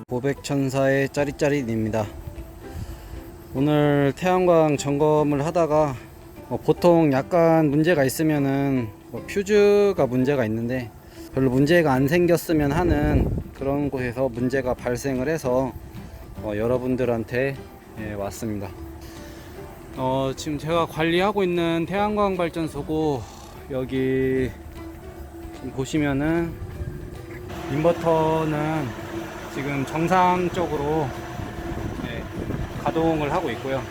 고백천사의 짜릿짜릿입니다. 오늘 태양광 점검을 하다가 보통 약간 문제가 있으면은 퓨즈가 문제가 있는데 별로 문제가 안 생겼으면 하는 그런 곳에서 문제가 발생을 해서 여러분들한테 왔습니다. 지금 제가 관리하고 있는 태양광 발전소고, 여기 지금 보시면은 인버터는 지금 정상적으로 가동을 하고 있고요.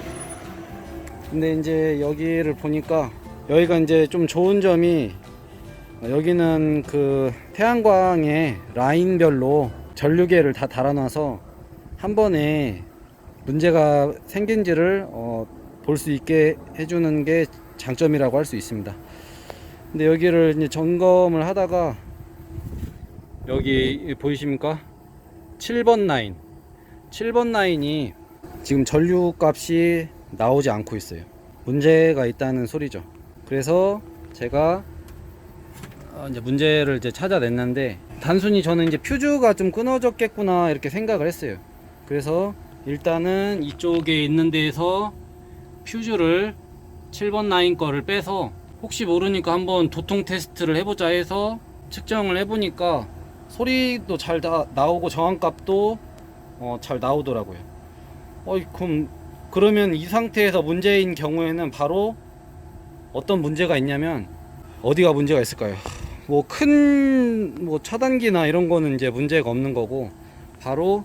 근데 이제 여기를 보니까 여기가 이제 좀 좋은 점이, 여기는 그 태양광의 라인별로 전류계를 다 달아놔서 한 번에 문제가 생긴지를 볼 수 있게 해주는 게 장점이라고 할 수 있습니다. 근데 여기를 이제 점검을 하다가 여기 보이십니까? 7번 라인이 지금 전류 값이 나오지 않고 있어요. 문제가 있다는 소리죠. 그래서 제가 이제 문제를 이제 찾아냈는데, 단순히 저는 이제 퓨즈가 좀 끊어졌겠구나 이렇게 생각을 했어요. 그래서 일단은 이쪽에 있는 데에서 퓨즈를 7번 라인 거를 빼서 혹시 모르니까 한번 도통 테스트를 해보자 해서 측정을 해보니까 소리도 잘 나오고 저항값도 잘 나오더라고요. 그러면 이 상태에서 문제인 경우에는 바로 어떤 문제가 있냐면, 어디가 문제가 있을까요? 큰 차단기나 이런 거는 이제 문제가 없는 거고, 바로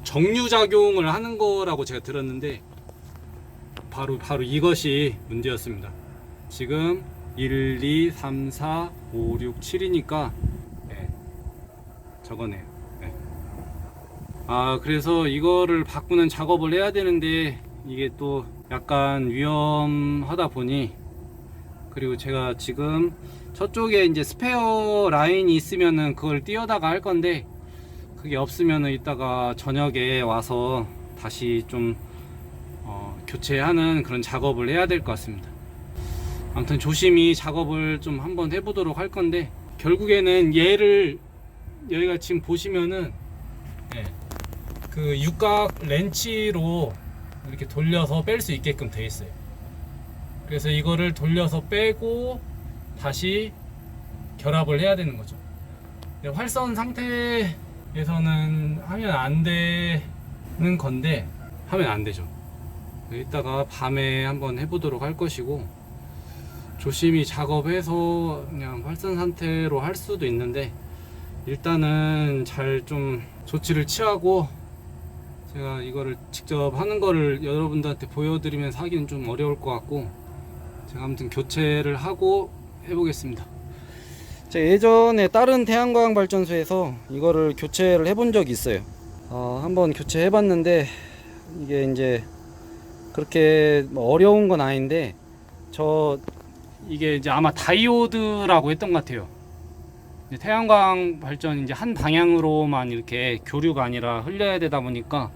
정류작용을 하는 거라고 제가 들었는데, 바로 이것이 문제였습니다. 지금 1, 2, 3, 4, 5, 6, 7이니까 저거네요. 그래서 이거를 바꾸는 작업을 해야 되는데, 이게 또 약간 위험하다 보니, 그리고 제가 지금 저쪽에 이제 스페어 라인이 있으면은 그걸 띄어다가 할 건데, 그게 없으면은 이따가 저녁에 와서 다시 좀 교체하는 그런 작업을 해야 될 것 같습니다. 아무튼 조심히 작업을 좀 한번 해보도록 할 건데, 결국에는 얘를 여기가 지금 보시면은 그 육각 렌치로 이렇게 돌려서 뺄 수 있게끔 되어 있어요. 그래서 이거를 돌려서 빼고 다시 결합을 해야 되는 거죠. 활선 상태에서는 하면 안 되는 건데, 하면 안 되죠. 이따가 밤에 한번 해보도록 할 것이고, 조심히 작업해서 그냥 활선 상태로 할 수도 있는데, 일단은 잘 좀 조치를 취하고, 제가 이거를 직접 하는 거를 여러분들한테 보여드리면서 하기는 좀 어려울 것 같고, 제가 아무튼 교체를 하고 해보겠습니다. 제가 예전에 다른 태양광 발전소에서 이거를 교체를 해본 적이 있어요. 한번 교체해 봤는데, 이게 이제 그렇게 어려운 건 아닌데, 이게 이제 아마 다이오드라고 했던 것 같아요. 태양광 발전 이제 한 방향으로만 이렇게 교류가 아니라 흘려야 되다 보니까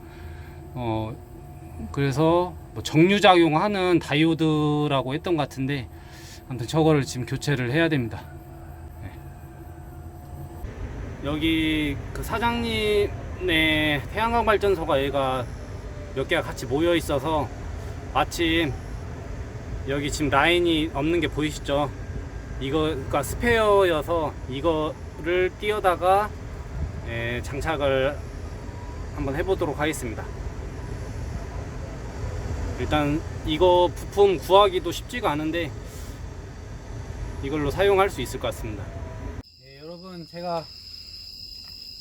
그래서 정류작용하는 다이오드라고 했던 것 같은데, 아무튼 저거를 지금 교체를 해야 됩니다. 여기 그 사장님의 태양광 발전소가 얘가 몇 개가 같이 모여 있어서, 마침 여기 지금 라인이 없는 게 보이시죠? 이거가 스페어여서 이거를 띄어다가 장착을 한번 해보도록 하겠습니다. 일단 이거 부품 구하기도 쉽지가 않은데 이걸로 사용할 수 있을 것 같습니다. 여러분, 제가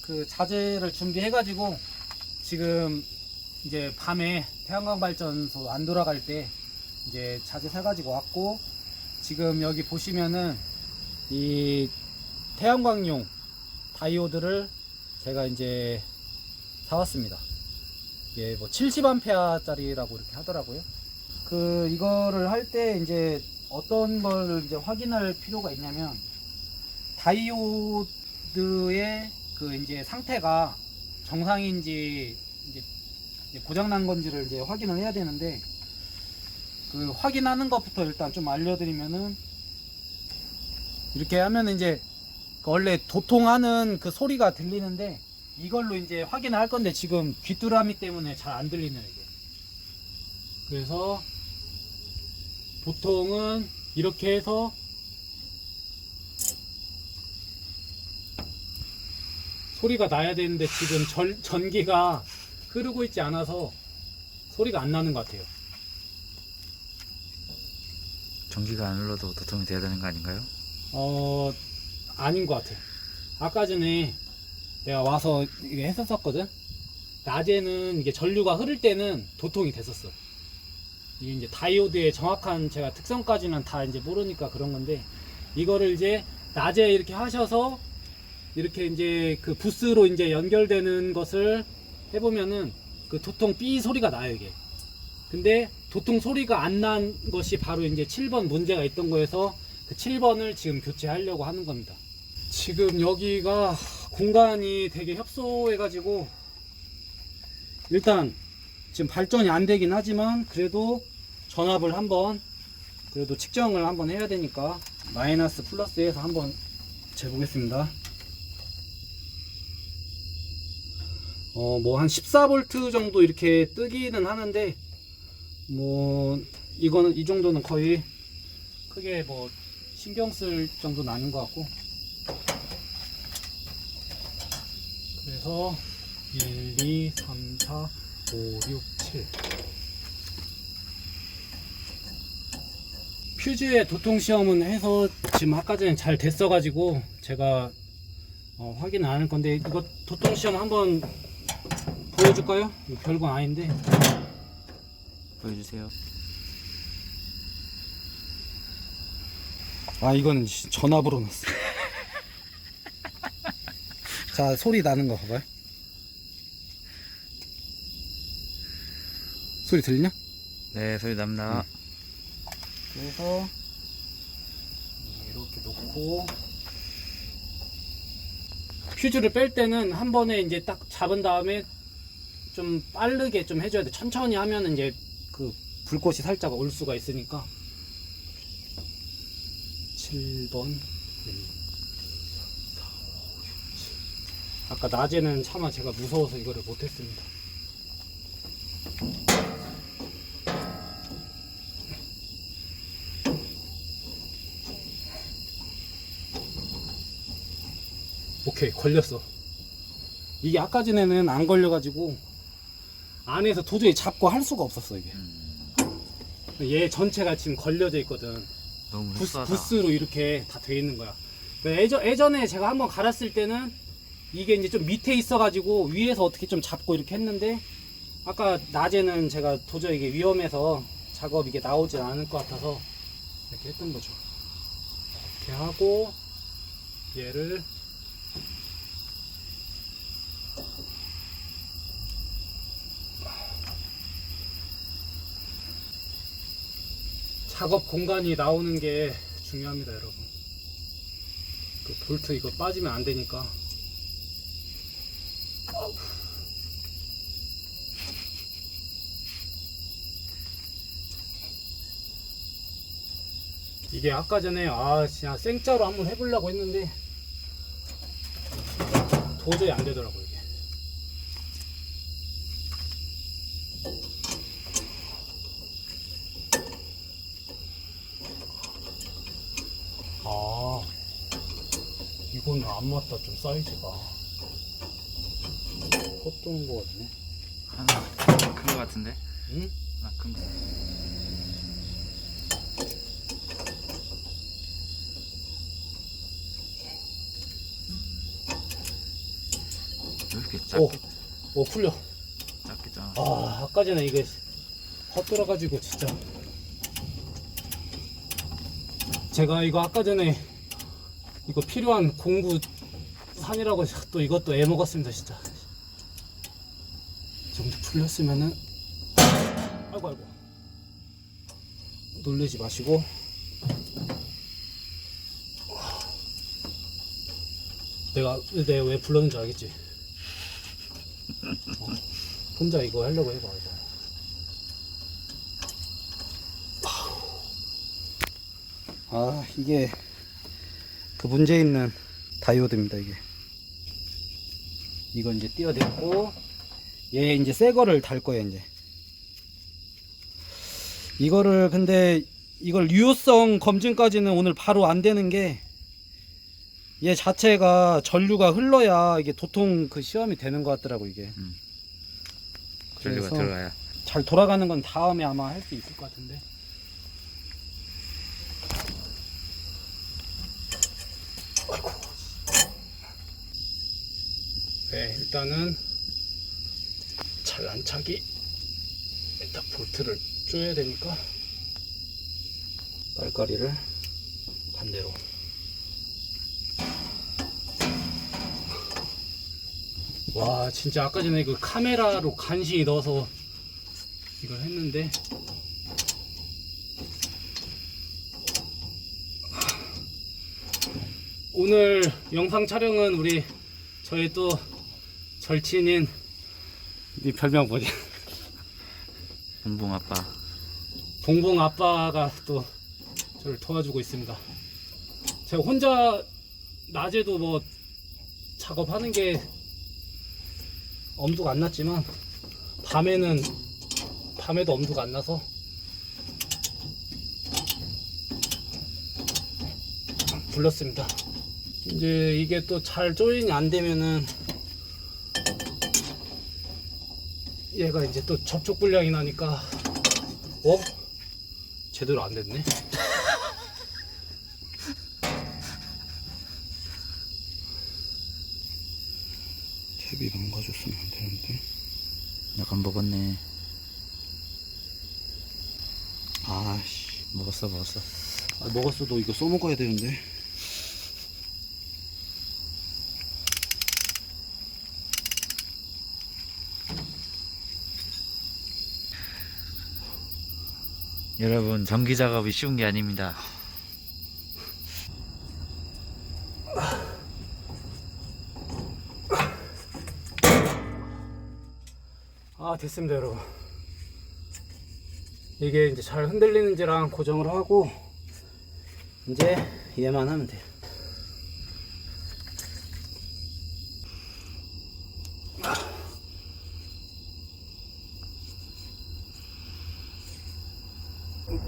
그 자재를 준비해 가지고 지금 이제 밤에 태양광 발전소 안 돌아갈 때 이제 자재 사 가지고 왔고, 지금 여기 보시면은 이 태양광용 다이오드를 제가 이제 사왔습니다. 이게 70A 짜리라고 이렇게 하더라고요. 이거를 할 때 이제 어떤 걸 이제 확인할 필요가 있냐면, 다이오드의 그 이제 상태가 정상인지 이제 고장난 건지를 이제 확인을 해야 되는데, 그 확인하는 것부터 일단 좀 알려드리면은, 이렇게 하면 이제 원래 도통하는 그 소리가 들리는데, 이걸로 이제 확인을 할 건데 지금 귀뚜라미 때문에 잘 안 들리네요 이게. 그래서 보통은 이렇게 해서 소리가 나야 되는데 지금 전기가 흐르고 있지 않아서 소리가 안 나는 것 같아요. 전기가 안 흘러도 도통이 돼야 되는 거 아닌가요? 아닌 것 같아. 아까 전에 내가 와서 이게 했었거든. 낮에는 이게 전류가 흐를 때는 도통이 됐었어. 이게 이제 다이오드의 정확한 제가 특성까지는 다 이제 모르니까 그런 건데, 이거를 이제 낮에 이렇게 하셔서 이렇게 이제 그 부스로 이제 연결되는 것을 해보면은 그 도통 삐 소리가 나요 이게. 근데 도통 소리가 안 난 것이 바로 이제 7번 문제가 있던 거여서 그 7번을 지금 교체하려고 하는 겁니다. 지금 여기가 공간이 되게 협소해 가지고 일단 지금 발전이 안 되긴 하지만 그래도 전압을 한번 그래도 측정을 한번 해야 되니까 마이너스 플러스에서 한번 재보겠습니다. 뭐 한 14V 정도 이렇게 뜨기는 하는데 뭐 이거는 이 정도는 거의 크게 뭐 신경 쓸 정도는 아닌 것 같고, 그래서 1, 2, 3, 4, 5, 6, 7 퓨즈의 도통 시험은 해서 지금 아까 전에 잘 됐어 가지고 제가 확인 안 할 건데, 이거 도통 시험 한번 보여줄까요? 별건 아닌데. 보여주세요. 아, 이건 전압으로 났어. 자, 소리 나는 거 봐봐요. 소리 들리냐? 네, 소리 납니다. 그래서 이렇게 놓고 퓨즈를 뺄 때는 한 번에 이제 딱 잡은 다음에 좀 빠르게 좀 해줘야 돼. 천천히 하면 이제 그 불꽃이 살짝 올 수가 있으니까. 7번 1, 4, 5, 6, 7. 아까 낮에는 차마 제가 무서워서 이거를 못했습니다. 오케이, 걸렸어. 이게 아까 전에는 안 걸려가지고 안에서 도저히 잡고 할 수가 없었어 이게. 얘 전체가 지금 걸려져 있거든. 너무 흡사하다. 부스로 이렇게 다 돼 있는 거야. 예전에 제가 한번 갈았을 때는 이게 이제 좀 밑에 있어가지고 위에서 어떻게 좀 잡고 이렇게 했는데, 아까 낮에는 제가 도저히 이게 위험해서 작업 이게 나오지 않을 것 같아서 이렇게 했던 거죠. 이렇게 하고 얘를 작업 공간이 나오는 게 중요합니다, 여러분. 그 볼트 이거 빠지면 안 되니까. 이게 아까 전에 진짜 생짜로 한번 해보려고 했는데 도저히 안 되더라고요 이게. 이거는 안 맞다. 좀 사이즈가 헛도는 거 같네. 하나 큰 거 같은데? 응? 하나 큰 거. 왜 이렇게 작게 풀려. 작게 짜? 아까 전에 이게 헛돌아가지고 진짜. 제가 이거 아까 전에 이거 필요한 공구 산이라고 또 이것도 애먹었습니다 진짜. 이 정도 풀렸으면은 아이고 놀라지 마시고. 내가 왜 불렀는지 알겠지? 혼자 이거 하려고 해봐 이거. 이게 그 문제 있는 다이오드입니다 이게. 이거 이제 띄어냈고, 얘 이제 새 거를 달 거예요. 이제 이거를, 근데 이걸 유효성 검증까지는 오늘 바로 안 되는 게, 얘 자체가 전류가 흘러야 이게 도통 그 시험이 되는 것 같더라고 이게. 전류가 그래서 들어가야. 잘 돌아가는 건 다음에 아마 할 수 있을 것 같은데. 아이고. 네, 일단은 잘 안 차기 일단 볼트를 조여야 되니까 말까리를 반대로. 와 진짜 아까 전에 그 카메라로 간신히 넣어서 이걸 했는데 오늘 영상 촬영은 우리 저희 또 절친인 네 별명 뭐지? 봉봉 아빠. 봉봉 아빠가 또 저를 도와주고 있습니다. 제가 혼자 낮에도 뭐 작업하는 게 엄두가 안 났지만 밤에도 엄두가 안 나서 불렀습니다. 이제 이게 또 잘 조인이 안 되면은 얘가 이제 또 접촉 불량이 나니까 제대로 안 됐네. 탭이 망가졌으면 안 되는데. 약간 먹었네. 아씨, 먹었어. 먹었어도 이거 써먹어야 되는데. 여러분, 전기 작업이 쉬운 게 아닙니다. 됐습니다 여러분. 이게 이제 잘 흔들리는지랑 고정을 하고 이제 얘만 하면 돼요.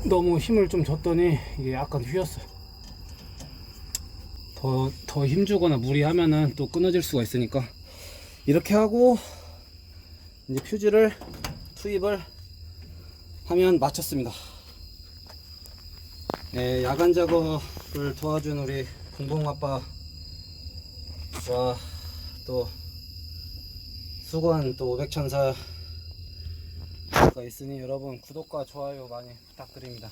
너무 힘을 좀 줬더니 이게 약간 휘었어요. 더 힘주거나 무리하면은 또 끊어질 수가 있으니까 이렇게 하고 이제 퓨즈를 투입을 하면 마쳤습니다. 네, 야간 작업을 도와준 우리 봉봉 아빠와 또 수건 또 500천사가 있으니 여러분 구독과 좋아요 많이 부탁드립니다.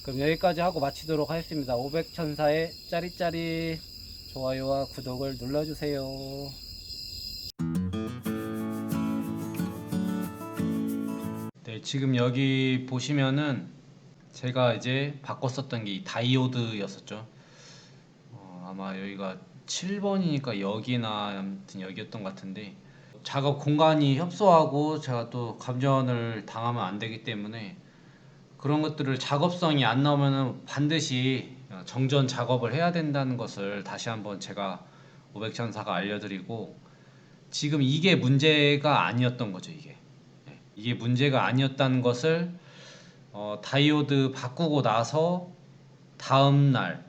그럼 여기까지 하고 마치도록 하겠습니다. 500천사의 짜릿짜릿 좋아요와 구독을 눌러주세요. 네, 지금 여기 보시면은 제가 이제 바꿨었던 게 이 다이오드였었죠. 아마 여기가 7번이니까 여기나 아무튼 여기였던 것 같은데 작업 공간이 협소하고 제가 또 감전을 당하면 안 되기 때문에 그런 것들을 작업성이 안 나오면은 반드시 정전 작업을 해야 된다는 것을 다시 한번 제가 500천사가 알려드리고 지금 이게 문제가 아니었던 거죠. 이게 문제가 아니었다는 것을 다이오드 바꾸고 나서 다음날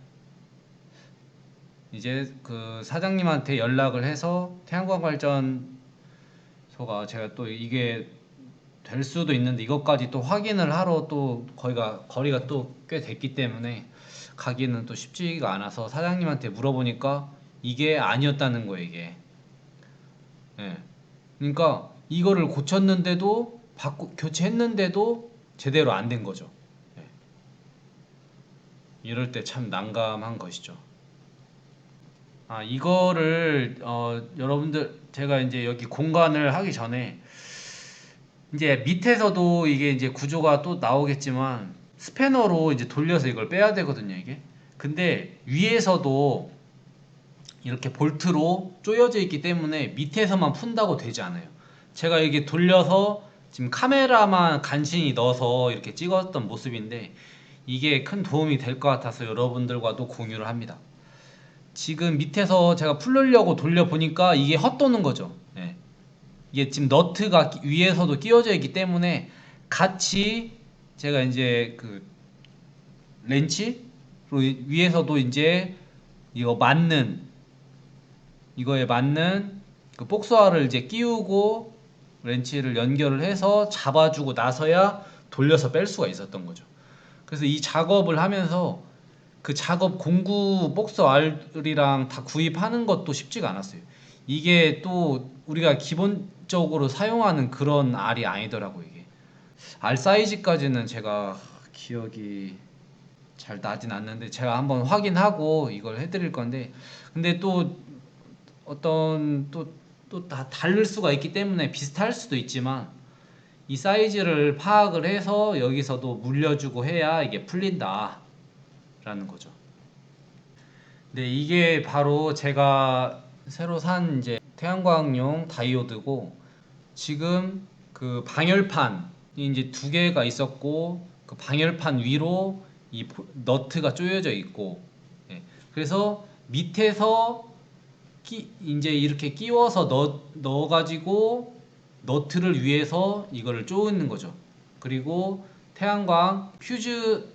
이제 그 사장님한테 연락을 해서 태양광 발전소가 제가 또 이게 될 수도 있는데 이것까지 또 확인을 하러 또 거리가 또 꽤 됐기 때문에 가기는 또 쉽지가 않아서 사장님한테 물어보니까 이게 아니었다는 거예요. 이게 그러니까 이거를 고쳤는데도 교체했는데도 제대로 안 된 거죠. 이럴 때 참 난감한 것이죠. 이거를 여러분들 제가 이제 여기 공간을 하기 전에 이제 밑에서도 이게 이제 구조가 또 나오겠지만 스패너로 이제 돌려서 이걸 빼야 되거든요, 이게. 근데 위에서도 이렇게 볼트로 조여져 있기 때문에 밑에서만 푼다고 되지 않아요. 제가 이게 돌려서 지금 카메라만 간신히 넣어서 이렇게 찍었던 모습인데 이게 큰 도움이 될 것 같아서 여러분들과도 공유를 합니다. 지금 밑에서 제가 풀려고 돌려보니까 이게 헛도는 거죠. 예. 이게 지금 너트가 위에서도 끼워져 있기 때문에 같이 제가 이제 그 렌치로 위에서도 이제 이거에 맞는 그 복숭아를 이제 끼우고 렌치를 연결을 해서 잡아주고 나서야 돌려서 뺄 수가 있었던 거죠. 그래서 이 작업을 하면서 그 작업 공구 복스 알이랑 다 구입하는 것도 쉽지가 않았어요. 이게 또 우리가 기본적으로 사용하는 그런 알이 아니더라고요. 이게 알 사이즈까지는 제가 기억이 잘 나진 않는데 제가 한번 확인하고 이걸 해드릴 건데, 근데 또 어떤 또 다 다를 수가 있기 때문에 비슷할 수도 있지만 이 사이즈를 파악을 해서 여기서도 물려주고 해야 이게 풀린다 라는 거죠. 네, 이게 바로 제가 새로 산 이제 태양광용 다이오드고, 지금 그 방열판이 이제 두 개가 있었고 그 방열판 위로 이 너트가 조여져 있고, 예, 그래서 밑에서 이제 이렇게 끼워서 넣어가지고 너트를 위해서 이거를 조이는 거죠. 그리고 태양광 퓨즈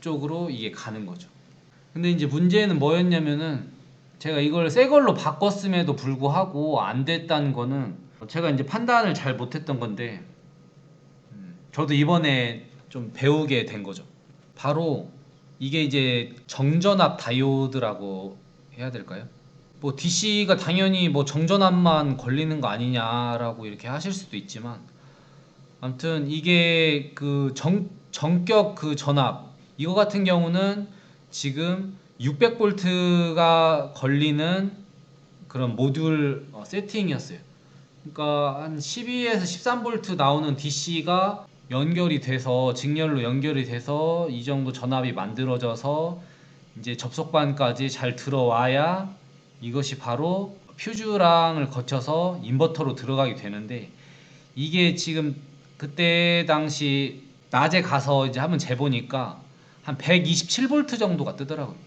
쪽으로 이게 가는 거죠. 근데 이제 문제는 뭐였냐면은 제가 이걸 새 걸로 바꿨음에도 불구하고 안 됐다는 거는 제가 이제 판단을 잘 못했던 건데, 저도 이번에 좀 배우게 된 거죠. 바로 이게 이제 정전압 다이오드라고 해야 될까요? 뭐 DC가 당연히 뭐 정전압만 걸리는 거 아니냐라고 이렇게 하실 수도 있지만, 아무튼 이게 그 정격 그 전압 이거 같은 경우는 지금 600볼트가 걸리는 그런 모듈 세팅이었어요. 그러니까 한 12에서 13볼트 나오는 DC가 연결이 돼서 직렬로 연결이 돼서 이 정도 전압이 만들어져서 이제 접속반까지 잘 들어와야 이것이 바로 퓨즈랑을 거쳐서 인버터로 들어가게 되는데, 이게 지금 그때 당시 낮에 가서 이제 한번 재보니까 한 127볼트 정도가 뜨더라고요.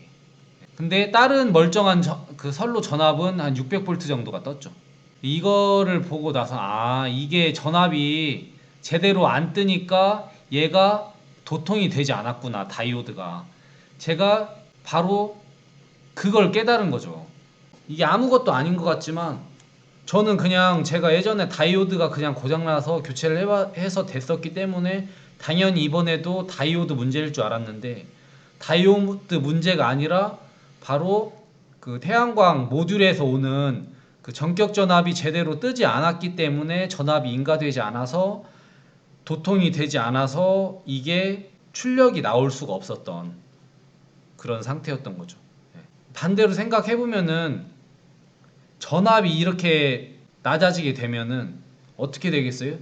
근데 다른 멀쩡한 그 선로 전압은 한 600볼트 정도가 떴죠. 이거를 보고 나서 이게 전압이 제대로 안 뜨니까 얘가 도통이 되지 않았구나, 다이오드가. 제가 바로 그걸 깨달은 거죠. 이게 아무것도 아닌 것 같지만 저는 그냥 제가 예전에 다이오드가 그냥 고장나서 교체를 해서 됐었기 때문에 당연히 이번에도 다이오드 문제일 줄 알았는데, 다이오드 문제가 아니라 바로 그 태양광 모듈에서 오는 그 전격 전압이 제대로 뜨지 않았기 때문에 전압이 인가되지 않아서 도통이 되지 않아서 이게 출력이 나올 수가 없었던 그런 상태였던 거죠. 반대로 생각해 보면은 전압이 이렇게 낮아지게 되면은 어떻게 되겠어요?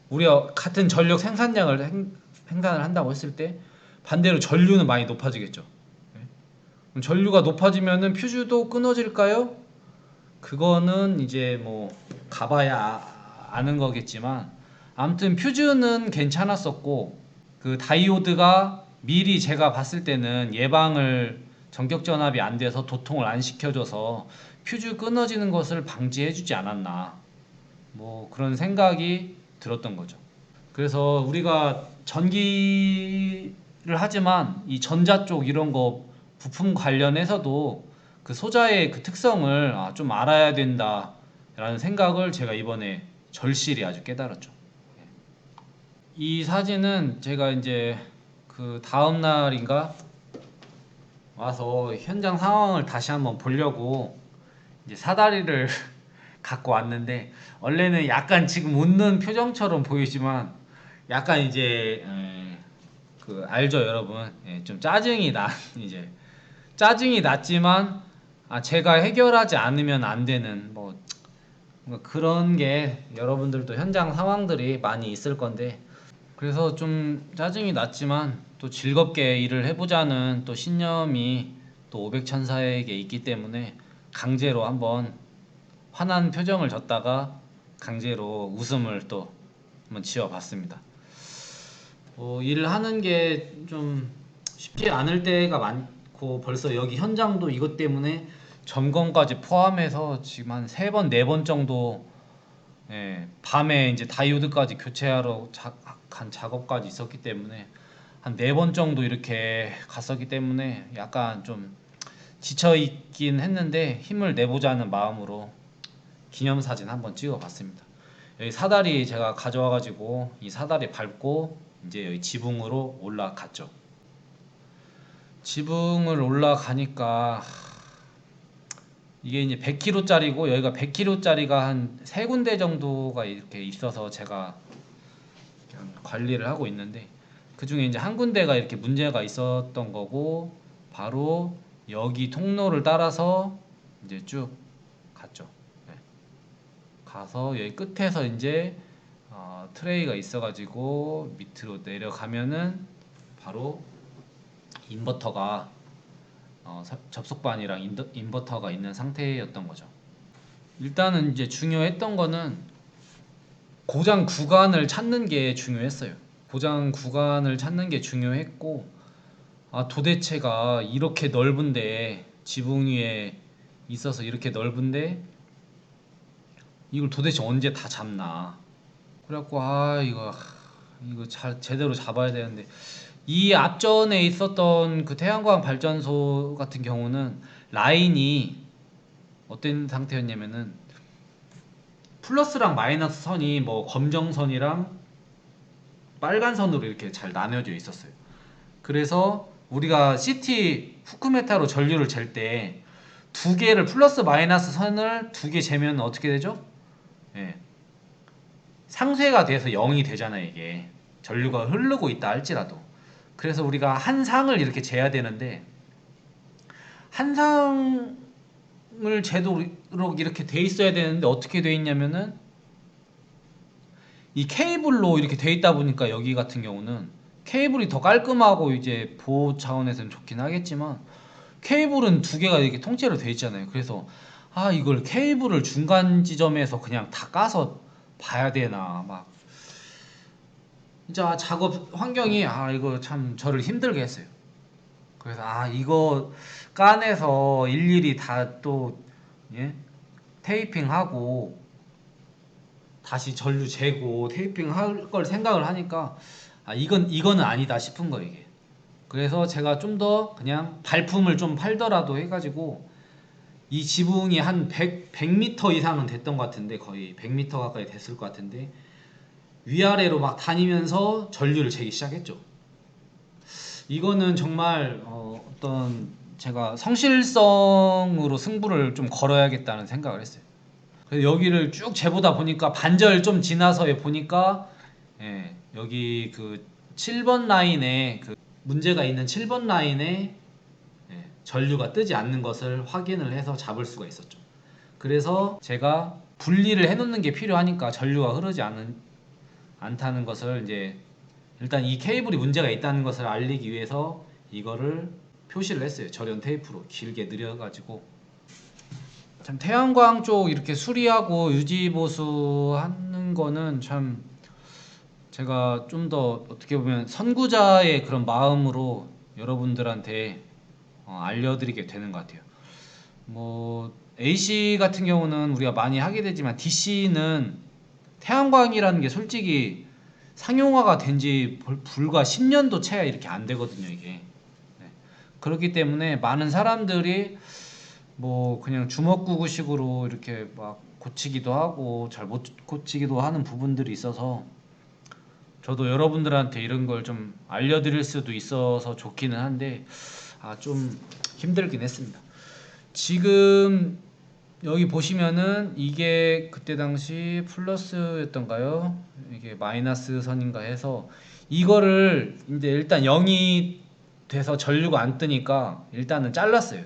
우리가 같은 전력 생산량을 생산을 한다고 했을 때 반대로 전류는 많이 높아지겠죠. 그럼 전류가 높아지면은 퓨즈도 끊어질까요? 그거는 이제 뭐 가봐야 아는 거겠지만, 아무튼 퓨즈는 괜찮았었고 그 다이오드가 미리 제가 봤을 때는 예방을 전격 전압이 안 돼서 도통을 안 시켜줘서 퓨즈 끊어지는 것을 방지해주지 않았나, 뭐 그런 생각이 들었던 거죠. 그래서 우리가 전기를 하지만 이 전자 쪽 이런 거 부품 관련해서도 그 소자의 그 특성을 좀 알아야 된다라는 생각을 제가 이번에 절실히 아주 깨달았죠. 이 사진은 제가 이제 그 다음 날인가 와서 현장 상황을 다시 한번 보려고 이제 사다리를 갖고 왔는데, 원래는 약간 지금 웃는 표정처럼 보이지만 약간 이제 그 알죠 여러분, 좀 이제 짜증이 났지만 제가 해결하지 않으면 안 되는 뭐 그런 게 여러분들도 현장 상황들이 많이 있을 건데, 그래서 좀 짜증이 났지만 또 즐겁게 일을 해보자는 또 신념이 또 500천사에게 있기 때문에 강제로 한번 화난 표정을 졌다가 강제로 웃음을 또 한번 지어봤습니다. 일을 하는 게 좀 쉽지 않을 때가 많고 많고 벌써 여기 현장도 이것 때문에 점검까지 포함해서 지금 한 3번, 4번 정도 예, 밤에 이제 다이오드까지 교체하러 간 작업까지 있었기 때문에 한 4번 정도 이렇게 갔었기 때문에 약간 좀 지쳐 있긴 했는데 힘을 내보자는 마음으로 기념사진 한번 찍어 봤습니다. 여기 사다리 제가 가져와 가지고 이 사다리 밟고 이제 여기 지붕으로 올라갔죠. 지붕을 올라가니까 이게 이제 100kg짜리고 여기가 100kg짜리가 한 3군데 정도가 이렇게 있어서 제가 관리를 하고 있는데 그 중에 이제 한 군데가 이렇게 문제가 있었던 거고 바로 여기 통로를 따라서 이제 쭉 갔죠. 네. 가서 여기 끝에서 이제 트레이가 있어가지고 밑으로 내려가면은 바로 인버터가 접속반이랑 인버터가 있는 상태였던 거죠. 일단은 이제 중요했던 거는 고장 구간을 찾는 게 중요했어요. 고장 구간을 찾는 게 중요했고 도대체가 이렇게 넓은데 지붕 위에 있어서 이렇게 넓은데 이걸 도대체 언제 다 잡나. 그래갖고 이거 잘 제대로 잡아야 되는데 이 앞전에 있었던 그 태양광 발전소 같은 경우는 라인이 어떤 상태였냐면은 플러스랑 마이너스 선이 뭐 검정선이랑 빨간 선으로 이렇게 잘 나뉘어져 있었어요. 그래서 우리가 CT 후크메타로 전류를 잴 때 두 개를 플러스 마이너스 선을 두 개 재면 어떻게 되죠? 예. 상쇄가 돼서 0이 되잖아요, 이게. 전류가 흐르고 있다 할지라도. 그래서 우리가 한 상을 이렇게 재야 되는데 한 상을 재도록 이렇게 돼 있어야 되는데 어떻게 돼 있냐면은 이 케이블로 이렇게 돼 있다 보니까 여기 같은 경우는 케이블이 더 깔끔하고 이제 보호 차원에서는 좋긴 하겠지만 케이블은 두 개가 이렇게 통째로 돼 있잖아요. 그래서 이걸 케이블을 중간 지점에서 그냥 다 까서 봐야 되나 막 진짜 작업 환경이 이거 참 저를 힘들게 했어요. 그래서 이거 까내서 일일이 다 또 테이핑하고 다시 전류 재고 테이핑 할 걸 생각을 하니까 이거는 아니다 싶은 거예요 이게. 그래서 제가 좀 더 그냥 발품을 좀 팔더라도 해가지고 이 지붕이 한 100m 이상은 됐던 것 같은데 거의 100m 가까이 됐을 것 같은데 위아래로 막 다니면서 전류를 재기 시작했죠. 이거는 정말 어떤 제가 성실성으로 승부를 좀 걸어야겠다는 생각을 했어요. 그래서 여기를 쭉 재보다 보니까 반절 좀 지나서 보니까 여기 그 7번 라인에 그 문제가 있는 7번 라인에 전류가 뜨지 않는 것을 확인을 해서 잡을 수가 있었죠. 그래서 제가 분리를 해놓는 게 필요하니까 전류가 흐르지 않다는 것을 이제 일단 이 케이블이 문제가 있다는 것을 알리기 위해서 이거를 표시를 했어요. 절연 테이프로 길게 늘여가지고. 참 태양광 쪽 이렇게 수리하고 유지 보수하는 거는 참 제가 좀 더 어떻게 보면 선구자의 그런 마음으로 여러분들한테 알려드리게 되는 것 같아요. 뭐 AC 같은 경우는 우리가 많이 하게 되지만 DC는 태양광이라는 게 솔직히 상용화가 된 지 불과 10년도 채 이렇게 안 되거든요, 이게. 그렇기 때문에 많은 사람들이 뭐 그냥 주먹구구식으로 이렇게 막 고치기도 하고 잘 못 고치기도 하는 부분들이 있어서 저도 여러분들한테 이런 걸 좀 알려드릴 수도 있어서 좋기는 한데 좀 힘들긴 했습니다. 지금 여기 보시면은 이게 그때 당시 플러스였던가요? 이게 마이너스 선인가 해서 이거를 이제 일단 0이 돼서 전류가 안 뜨니까 일단은 잘랐어요.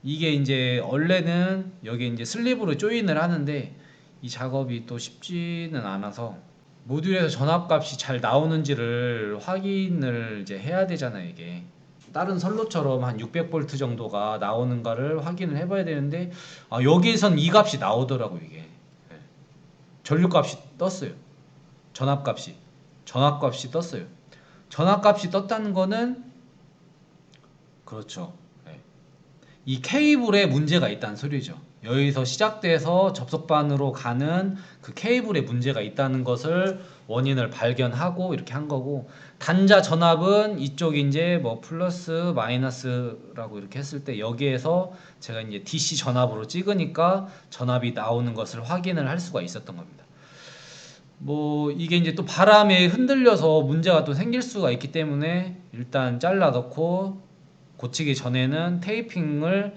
이게 이제 원래는 여기 이제 슬립으로 조인을 하는데 이 작업이 또 쉽지는 않아서 모듈에서 전압값이 잘 나오는지를 확인을 이제 해야 되잖아요, 이게. 다른 선로처럼 한 600V 정도가 나오는가를 확인을 해봐야 되는데 여기에선 이 값이 나오더라고 이게. 전류값이 떴어요. 전압값이 떴어요. 전압값이 떴다는 거는 그렇죠. 네. 이 케이블에 문제가 있다는 소리죠. 여기서 시작돼서 접속반으로 가는 그 케이블에 문제가 있다는 것을 원인을 발견하고 이렇게 한 거고, 단자 전압은 이쪽 이제 뭐 플러스 마이너스라고 이렇게 했을 때 여기에서 제가 이제 DC 전압으로 찍으니까 전압이 나오는 것을 확인을 할 수가 있었던 겁니다. 뭐 이게 이제 또 바람에 흔들려서 문제가 또 생길 수가 있기 때문에 일단 잘라 넣고 고치기 전에는 테이핑을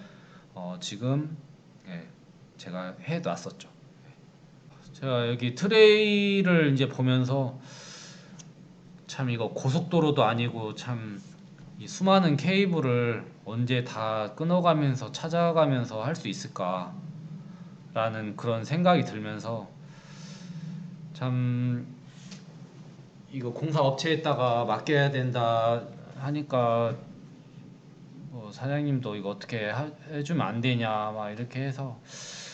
지금 제가 해 놨었죠. 제가 여기 트레이를 이제 보면서 참 이거 고속도로도 아니고 참 이 수많은 케이블을 언제 다 끊어가면서 찾아가면서 할 수 있을까 라는 그런 생각이 들면서 참 이거 공사업체에다가 맡겨야 된다 하니까 뭐 사장님도 이거 어떻게 해주면 안 되냐 막 이렇게 해서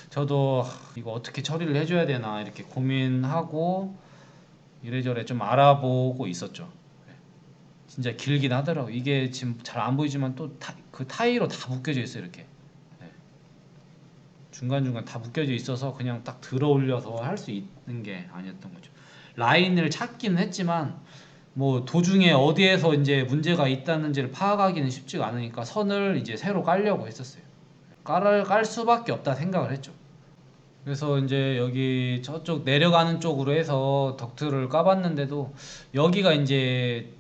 저도 이거 어떻게 처리를 해줘야 되나 이렇게 고민하고 이래저래 좀 알아보고 있었죠. 진짜 길긴 하더라고. 이게 지금 잘 안 보이지만 또 그 타이로 다 묶여져 있어요 이렇게. 중간중간 다 묶여져 있어서 그냥 딱 들어 올려서 할 수 있는 게 아니었던 거죠. 라인을 찾긴 했지만 뭐 도중에 어디에서 이제 문제가 있다는지를 파악하기는 쉽지가 않으니까 선을 이제 새로 깔려고 했었어요. 깔 수밖에 없다 생각을 했죠. 그래서 이제 여기 저쪽 내려가는 쪽으로 해서 덕트를 까봤는데도 여기가 이제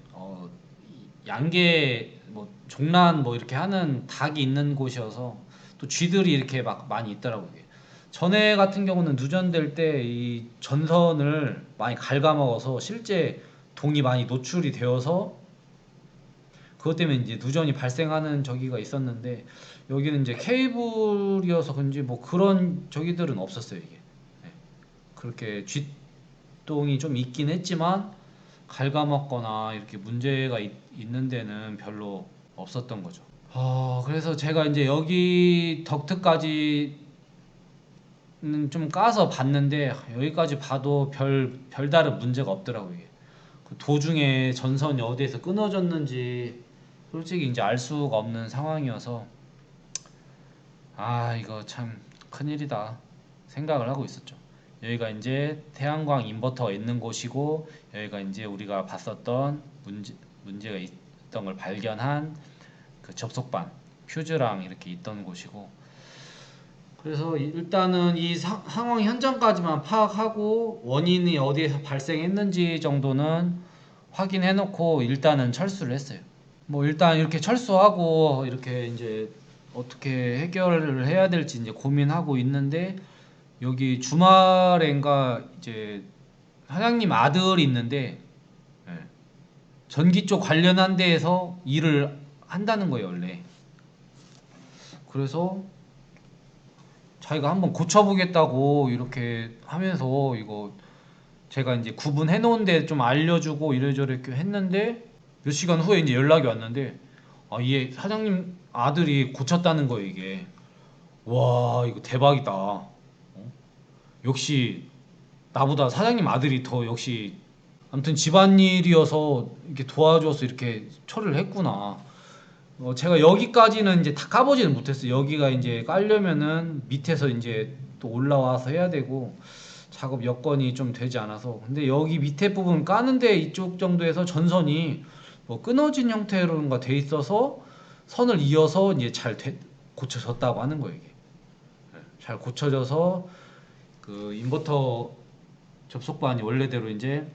양계 뭐 종란 뭐 이렇게 하는 닭이 있는 곳이어서 또 쥐들이 이렇게 막 많이 있더라고요. 전에 같은 경우는 누전될 때 이 전선을 많이 갉아먹어서 실제 동이 많이 노출이 되어서 그것 때문에 이제 누전이 발생하는 저기가 있었는데 여기는 이제 케이블이어서 그런지 뭐 그런 저기들은 없었어요 이게. 그렇게 쥐똥이 좀 있긴 했지만 갉아먹거나 이렇게 문제가 있는 데는 별로 없었던 거죠. 그래서 제가 이제 여기 덕트까지는 좀 까서 봤는데 여기까지 봐도 별다른 문제가 없더라고요. 이게. 그 도중에 전선이 어디에서 끊어졌는지 솔직히 이제 알 수가 없는 상황이어서 이거 참 큰일이다 생각을 하고 있었죠. 여기가 이제 태양광 인버터가 있는 곳이고 여기가 이제 우리가 봤었던 문제가 있던 걸 발견한 그 접속반 퓨즈랑 이렇게 있던 곳이고, 그래서 일단은 이 상황 현장까지만 파악하고 원인이 어디에서 발생했는지 정도는 확인해 놓고 일단은 철수를 했어요. 뭐 일단 이렇게 철수하고 이렇게 이제 어떻게 해결을 해야 될지 이제 고민하고 있는데 여기 주말엔가 이제 사장님 아들이 있는데 전기 쪽 관련한 데에서 일을 한다는 거예요 원래. 그래서 자기가 한번 고쳐보겠다고 이렇게 하면서 이거 제가 이제 구분해 놓은 데 좀 알려주고 이래저래 이렇게 했는데 몇 시간 후에 이제 연락이 왔는데 얘 사장님 아들이 고쳤다는 거예요 이게. 와 이거 대박이다. 역시 나보다 사장님 아들이 더 역시 아무튼 집안일이어서 이렇게 도와줘서 이렇게 처리를 했구나. 제가 여기까지는 이제 다 까보지는 못했어요. 여기가 이제 깔려면은 밑에서 이제 또 올라와서 해야 되고 작업 여건이 좀 되지 않아서. 근데 여기 밑에 부분 까는데 이쪽 정도에서 전선이 뭐 끊어진 형태로가 돼 있어서 선을 이어서 이제 잘 고쳐졌다고 하는 거예요 이게. 잘 고쳐져서 그 인버터 접속반이 원래대로 이제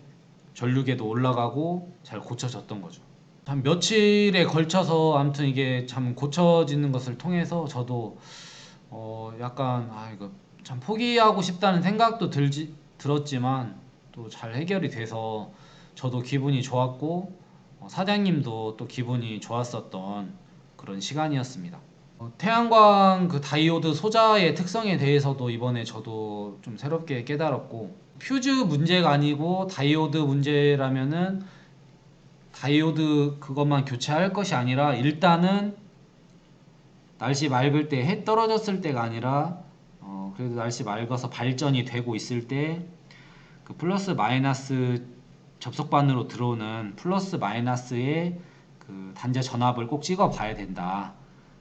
전류계도 올라가고 잘 고쳐졌던 거죠. 한 며칠에 걸쳐서 아무튼 이게 참 고쳐지는 것을 통해서 저도 약간 이거 참 포기하고 싶다는 생각도 들었지만 또 잘 해결이 돼서 저도 기분이 좋았고 사장님도 또 기분이 좋았었던 그런 시간이었습니다. 태양광 그 다이오드 소자의 특성에 대해서도 이번에 저도 좀 새롭게 깨달았고, 퓨즈 문제가 아니고 다이오드 문제라면은 다이오드 그것만 교체할 것이 아니라 일단은 날씨 맑을 때, 해 떨어졌을 때가 아니라 그래도 날씨 맑아서 발전이 되고 있을 때 그 플러스 마이너스 접속반으로 들어오는 플러스 마이너스의 그 그 단자 전압을 꼭 찍어 봐야 된다.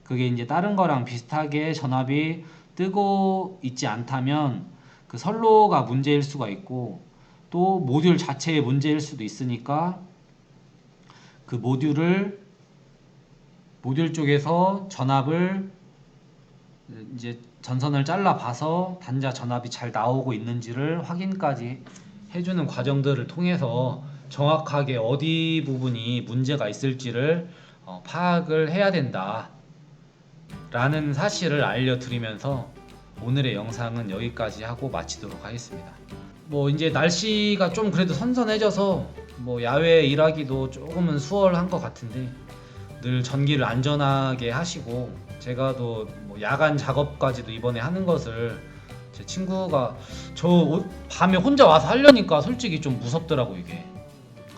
그게 이제 다른 거랑 비슷하게 전압이 뜨고 있지 않다면 그 선로가 문제일 수가 있고 또 모듈 자체의 문제일 수도 있으니까 그 모듈 쪽에서 전압을 이제 전선을 잘라 봐서 단자 전압이 잘 나오고 있는지를 확인까지 해주는 과정들을 통해서 정확하게 어디 부분이 문제가 있을지를 파악을 해야 된다 라는 사실을 알려드리면서 오늘의 영상은 여기까지 하고 마치도록 하겠습니다. 뭐 이제 날씨가 좀 그래도 선선해져서 뭐 야외 일하기도 조금은 수월한 것 같은데 늘 전기를 안전하게 하시고 제가 또 뭐 야간 작업까지도 이번에 하는 것을 제 친구가 저 밤에 혼자 와서 하려니까 솔직히 좀 무섭더라고 이게.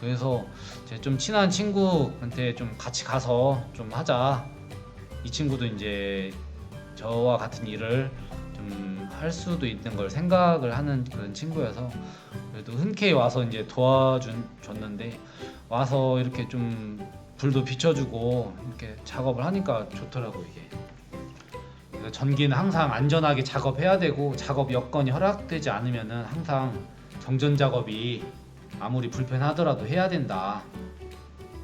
그래서 제 좀 친한 친구한테 좀 같이 가서 좀 하자. 이 친구도 이제 저와 같은 일을 좀 할 수도 있는 걸 생각을 하는 그런 친구여서 그래도 흔쾌히 와서 이제 도와줬는데 와서 이렇게 좀 불도 비춰주고 이렇게 작업을 하니까 좋더라고 이게. 그래서 전기는 항상 안전하게 작업해야 되고 작업 여건이 허락되지 않으면은 항상 정전 작업이 아무리 불편하더라도 해야 된다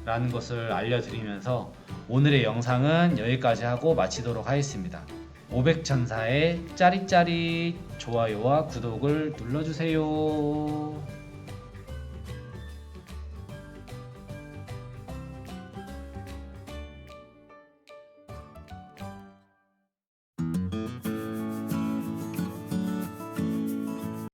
라는 것을 알려드리면서 오늘의 영상은 여기까지 하고 마치도록 하겠습니다. 500천사의 짜릿짜릿 좋아요와 구독을 눌러주세요.